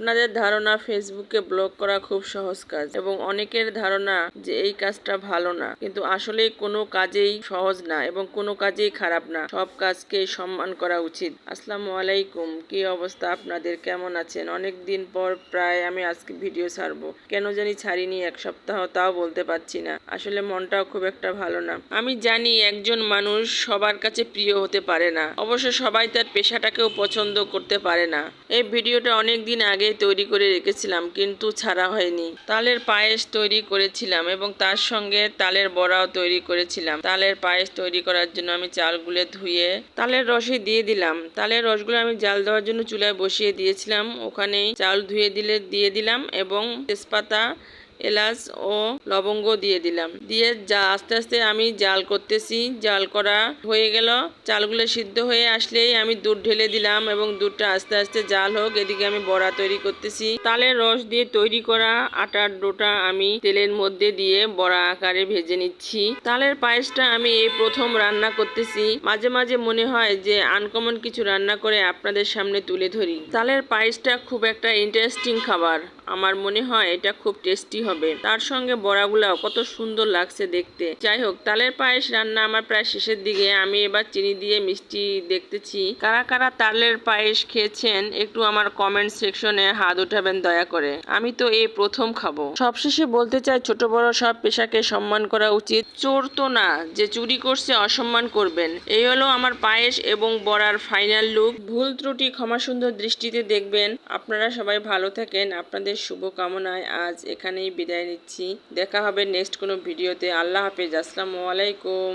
আপনাদের ধারণা ফেসবুকে ব্লগ করা খুব সহজ কাজ এবং অনেকের ধারণা যে এই কাজটা ভালো না, কিন্তু আসলে কোনো কাজেই সহজ না এবং কোনো কাজেই খারাপ না। সব কাজকে সম্মান করা উচিত। আসসালামু আলাইকুম, কি অবস্থা আপনাদের, কেমন আছেন? অনেক দিন পর প্রায় আমি আজকে ভিডিও ছাড়বো, কেন জানি ছাড়িনি এক সপ্তাহ, তাও বলতে পারছি না। আসলে মনটাও খুব একটা ভালো না। আমি জানি একজন মানুষ সবার কাছে প্রিয় হতে পারে না, অবশ্য সবাই তার পেশাটাকেও পছন্দ করতে পারে না। এই ভিডিওটা অনেক দিন আগে তৈরি করে রেখেছিলাম, কিন্তু ছাড়া হয়নি। তালের পায়েস তৈরি করেছিলাম এবং তার সঙ্গে তালের বড়াও তৈরি করেছিলাম। তালের পায়েস তৈরি করার জন্য আমি চালগুলো ধুয়ে তালের রসে দিয়ে দিলাম। তালের রসগুলো আমি জাল দেওয়ার জন্য চুলায় বসিয়ে দিয়েছিলাম। ওখানেই চাল ধুয়ে দিয়ে দিলাম এবং তেজপাতা, এলাচ ও লবঙ্গ দিয়ে দিলাম। দিয়ে আস্তে আস্তে আমি জাল করতেছি। জাল করা হয়ে গেল। চালগুলো সিদ্ধ হয়ে আসলেই আমি দুধ ঢেলে দিলাম এবং দুধটা আস্তে আস্তে জাল হোক, এদিকে আমি বড়া তৈরি করতেছি। তালের রস দিয়ে তৈরি করা আটার ডোটা আমি তেলের মধ্যে দিয়ে বড়া আকারে ভেজে নিচ্ছি। তালের পায়েসটা আমি এই প্রথম রান্না করতেছি। মাঝে মাঝে মনে হয় যে আনকমন কিছু রান্না করে আপনাদের সামনে তুলে ধরি। তালের পায়েসটা খুব একটা ইন্টারেস্টিং খাবার। আমার মনে হয় এটা খুব টেস্টি হবে। তার সঙ্গে বড়াগুলাও কত সুন্দর লাগছে দেখতে। যাই হোক, তালের পায়েস রান্না আমার প্রায় শেষের দিকে। আমি এবার চিনি দিয়ে মিষ্টি দেখতেছি। কারা কারা তালের পায়েস খেয়েছেন একটু আমার কমেন্ট সেকশনে হাত উঠাবেন দয়া করে। আমি তো এই প্রথম খাবো। সবশেষে বলতে চাই, ছোট বড় সব পেশাকে সম্মান করা উচিত। চোর তো না যে চুরি করছে অসম্মান করবেন। এই হলো আমার পায়েস এবং বড়ার ফাইনাল লুক। ভুল ত্রুটি ক্ষমা সুন্দর দৃষ্টিতে দেখবেন। আপনারা সবাই ভালো থাকেন। আপনাদের শুভকামনায় আজ এখানেই বিদায় নিচ্ছি। দেখা হবে নেক্সট কোনো ভিডিওতে। আল্লাহ হাফেজ। আসসালামু আলাইকুম।